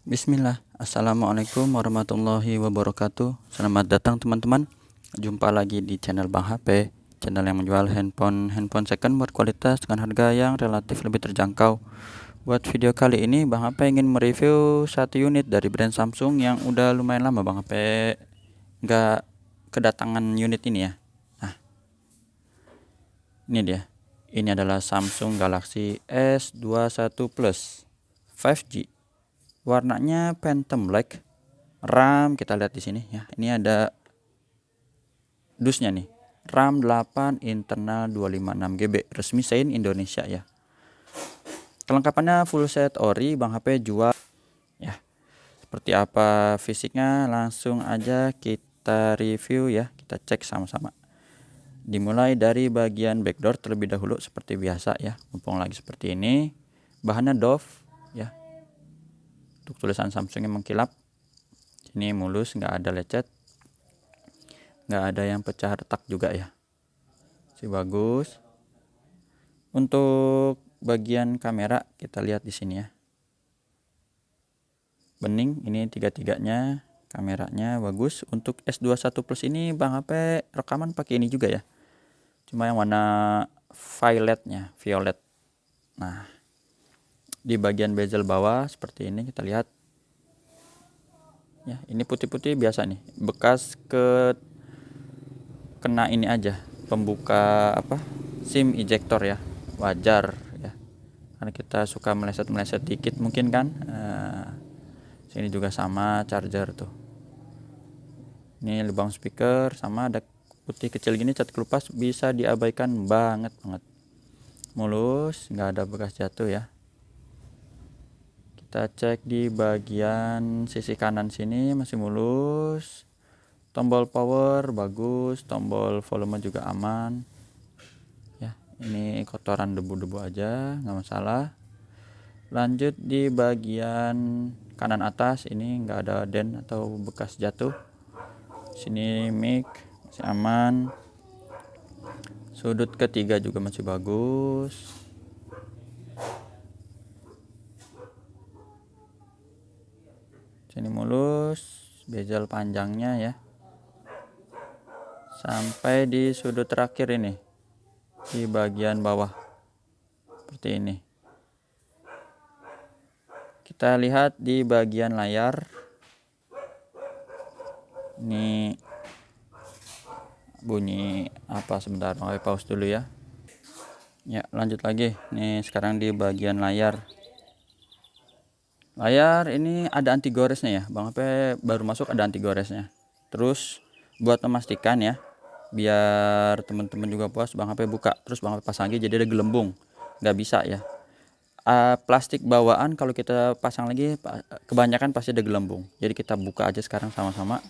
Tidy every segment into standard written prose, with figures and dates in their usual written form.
Bismillah, Assalamualaikum warahmatullahi wabarakatuh. Selamat datang teman-teman. Jumpa lagi di channel Bang HP, channel yang menjual handphone second berkualitas dengan harga yang relatif lebih terjangkau. Buat video kali ini Bang HP ingin mereview satu unit dari brand Samsung yang udah lumayan lama Bang HP nggak kedatangan unit ini ya. Nah, ini dia. Ini adalah Samsung Galaxy S21 Plus 5G. Warnanya Phantom Black. RAM kita lihat di sini ya. Ini ada dusnya nih. RAM 8, internal 256 GB, resmi Sein Indonesia ya. Kelengkapannya full set ori, Bang HP jual ya. Seperti apa fisiknya langsung aja kita review ya, kita cek sama-sama. Dimulai dari bagian backdoor terlebih dahulu seperti biasa ya. Mumpung lagi seperti ini. Bahannya doff ya. Untuk tulisan Samsungnya mengkilap. Ini mulus, nggak ada lecet, nggak ada yang pecah retak juga ya. Si bagus. Untuk bagian kamera kita lihat di sini ya. Bening, ini tiga-tiganya kameranya bagus. Untuk S21 Plus ini Bang HP rekaman pakai ini juga ya. Cuma yang warna violet. Nah, di bagian bezel bawah seperti ini kita lihat. Ya, ini putih-putih biasa nih. Bekas kena ini aja, pembuka SIM ejector ya. Wajar ya. Karena kita suka meleset-meleset dikit mungkin kan. Sini juga sama charger tuh. Ini lubang speaker sama ada putih kecil gini, cat kelupas bisa diabaikan banget. Mulus, nggak ada bekas jatuh ya. Kita cek di bagian sisi kanan sini masih mulus. Tombol power bagus, tombol volume juga aman. Ya, ini kotoran debu-debu aja, nggak masalah. Lanjut di bagian kanan atas ini nggak ada dent atau bekas jatuh. Sini mic masih aman. Sudut ketiga juga masih bagus. Sini mulus, bezel panjangnya ya. Sampai di sudut terakhir ini, di bagian bawah. Seperti ini. Kita lihat di bagian layar. Ini bunyi apa sebentar, mau pause dulu ya. Ya, lanjut lagi. Nih sekarang di bagian layar. Layar ini ada anti goresnya ya. Bang HP baru masuk ada anti goresnya. Terus buat memastikan ya, biar teman-teman juga puas, Bang HP buka. Terus Bang HP pasang lagi jadi ada gelembung. Nggak bisa ya. Plastik bawaan kalau kita pasang lagi kebanyakan pasti ada gelembung. Jadi kita buka aja sekarang sama-sama.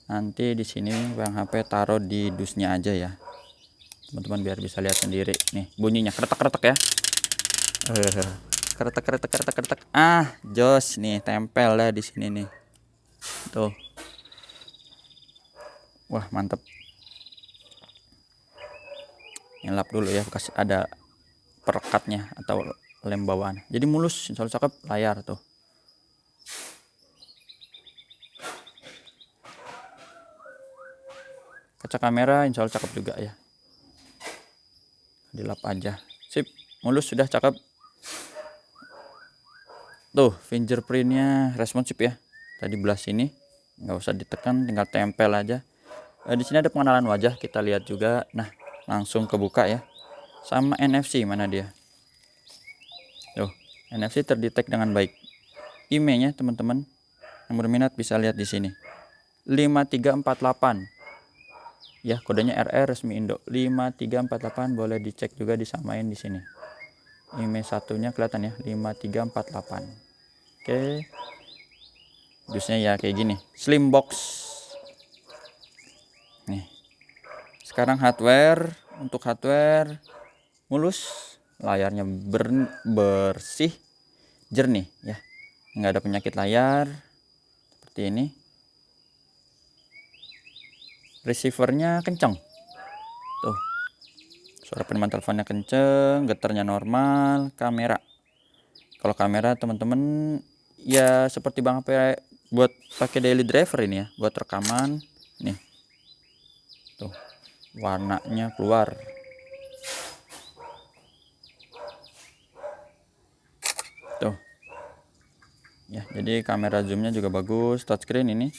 Nanti di sini Bang HP taruh di dusnya aja ya. Teman-teman biar bisa lihat sendiri. Nih bunyinya kretek-kretek ya. Kretek. Jos nih tempel dah di sini nih. Tuh. Wah, mantep. Nyelap dulu ya, bekas ada perekatnya atau lem bawaan. Jadi mulus, insya Allah cakep layar tuh. Kaca kamera insya Allah cakep juga ya. Dilap aja. Sip, mulus sudah cakep. Tuh, fingerprintnya responsif ya. Tadi belah sini, nggak usah ditekan, tinggal tempel aja. Di sini ada pengenalan wajah, kita lihat juga. Nah, langsung kebuka ya. Sama NFC mana dia? Tuh, NFC terdetek dengan baik. IMEI-nya teman-teman yang berminat bisa lihat di sini. 5348. Ya, kodenya RR resmi Indo. 5348 boleh dicek juga disamain di sini. IMEI satunya kelihatan ya, 5348. Oke. Dusnya ya kayak gini, slim box. Nih. Sekarang hardware, untuk hardware mulus, layarnya bersih, jernih ya. Nggak ada penyakit layar. Seperti ini. Receivernya kencang. Tuh. Suara penerimaan teleponnya kenceng, getarnya normal. Kamera. Kalau kamera teman-teman ya seperti Bang HP buat pakai daily driver ini ya, buat rekaman. Nih tuh warnanya keluar tuh ya. Jadi kamera zoomnya juga bagus, touchscreen ini.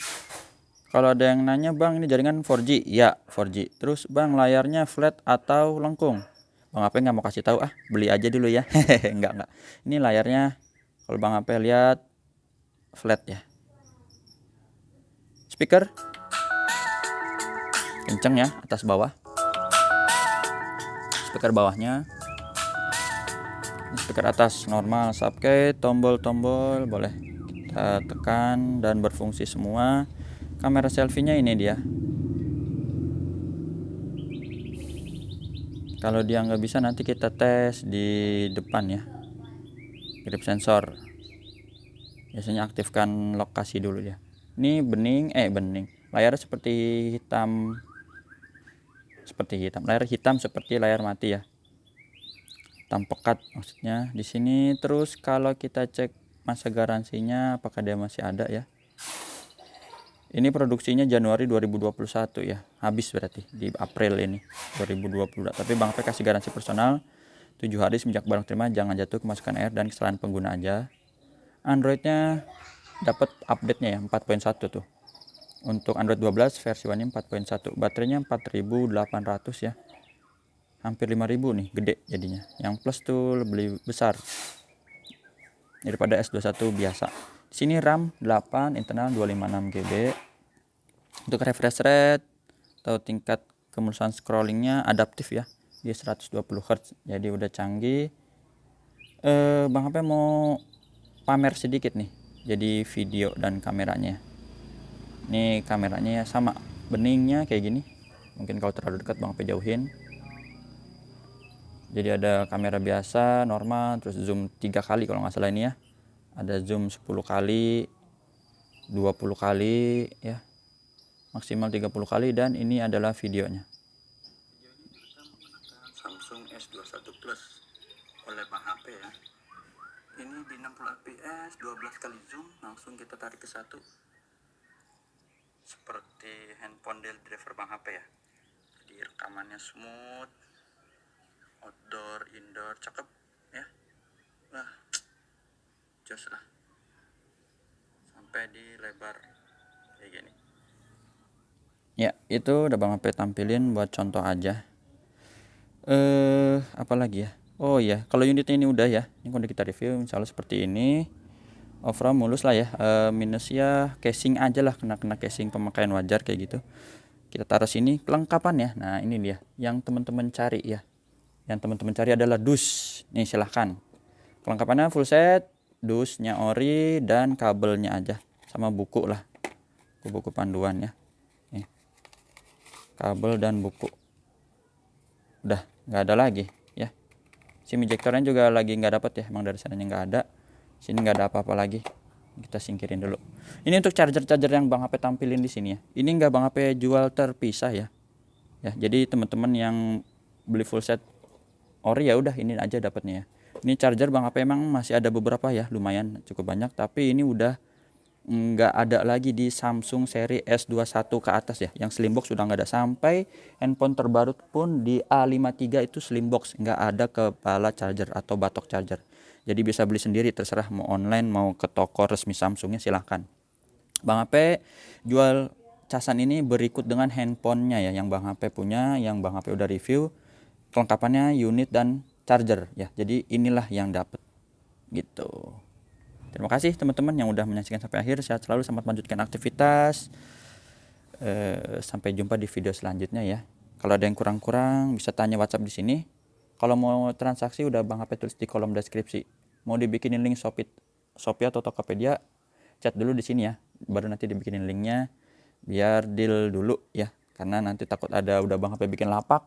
Kalau ada yang nanya, Bang ini jaringan 4G, ya 4G. Terus Bang layarnya flat atau lengkung? Bang HP nggak mau kasih tahu, beli aja dulu ya. Enggak. Ini layarnya kalau Bang HP lihat flat ya. Speaker kenceng ya, atas bawah. Speaker bawahnya, speaker atas normal. Subkey, tombol-tombol boleh kita tekan dan berfungsi semua. Kamera selfie-nya ini dia. Kalau dia nggak bisa, nanti kita tes di depan ya, grip sensor. Biasanya aktifkan lokasi dulu ya. Ini bening layar seperti hitam, layar hitam seperti layar mati ya, hitam pekat maksudnya di sini. Terus kalau kita cek masa garansinya apakah dia masih ada ya. Ini produksinya Januari 2021 ya, habis berarti di April ini 2020. Tapi Bang P kasih garansi personal 7 hari semenjak barang terima, jangan jatuh, kemasukan air dan kesalahan pengguna aja. Androidnya dapat update-nya ya 4.1 tuh. Untuk Android 12 versi One 4.1. Baterainya 4800 ya. Hampir 5000 nih, gede jadinya. Yang plus tuh lebih besar daripada S21 biasa. Di sini RAM 8, internal 256 GB. Untuk refresh rate atau tingkat kemulusan scrollingnya adaptif ya, dia 120 Hz, jadi udah canggih. Bang HP mau pamer sedikit nih, jadi video dan kameranya. Ini kameranya ya sama, beningnya kayak gini. Mungkin kalau terlalu dekat Bang HP jauhin. Jadi ada kamera biasa normal, terus zoom 3 kali kalau nggak salah ini ya. Ada zoom 10 kali, 20 kali ya, maksimal 30 kali, dan ini adalah videonya. Video ini direkam menggunakan Samsung S21 Plus oleh Bang HP ya. Ini di 60 fps, 12 kali zoom, langsung kita tarik ke satu. Seperti handphone daily driver Bang HP ya. Jadi rekamannya smooth, outdoor, indoor, cakep ya. Wah, jos lah. Sampai di lebar kayak gini. Ya, itu udah Bang HP tampilin buat contoh aja. Apalagi ya? Oh iya, kalau unitnya ini udah ya. Ini udah kita review, misalnya seperti ini. Overall mulus lah ya. Minusnya casing aja lah, kena casing pemakaian wajar kayak gitu. Kita taruh sini kelengkapan ya. Nah, ini dia yang teman-teman cari ya. Yang teman-teman cari adalah dus. Nih silahkan. Kelengkapannya full set, dusnya ori dan kabelnya aja, sama buku lah. Buku panduan ya. Nih. Kabel dan buku. Udah nggak ada lagi ya. SIM ejectornya juga lagi nggak dapat ya, emang dari sananya nggak ada. Sini nggak ada apa-apa lagi, kita singkirin dulu. Ini untuk charger yang Bang HP tampilin di sini ya. Ini nggak Bang HP jual terpisah ya. Jadi teman-teman yang beli full set ori ya udah ini aja dapatnya ya. Ini charger Bang HP emang masih ada beberapa ya, lumayan cukup banyak, tapi ini udah nggak ada lagi di Samsung seri S21 ke atas ya. Yang slim box sudah nggak ada, sampai handphone terbaru pun di A53 itu slim box, nggak ada kepala charger atau batok charger. Jadi bisa beli sendiri, terserah mau online mau ke toko resmi Samsungnya silahkan. Bang HP jual casan ini berikut dengan handphonenya ya, yang Bang HP punya, yang Bang HP udah review. Kelengkapannya unit dan charger ya. Jadi inilah yang dapat gitu. Terima kasih teman-teman yang udah menyaksikan sampai akhir. Sehat selalu, selamat melanjutkan aktivitas. Sampai jumpa di video selanjutnya ya. Kalau ada yang kurang-kurang bisa tanya WhatsApp di sini. Kalau mau transaksi udah Bang HP tulis di kolom deskripsi. Mau dibikinin link Shopee atau Tokopedia, chat dulu di sini ya. Baru nanti dibikinin linknya, biar deal dulu ya. Karena nanti takut ada udah Bang HP bikin lapak,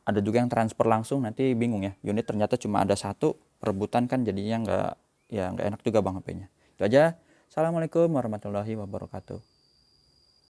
ada juga yang transfer langsung, nanti bingung ya. Unit ternyata cuma ada satu, perebutan kan jadinya nggak enak juga Bang HP-nya. Itu aja. Assalamualaikum warahmatullahi wabarakatuh.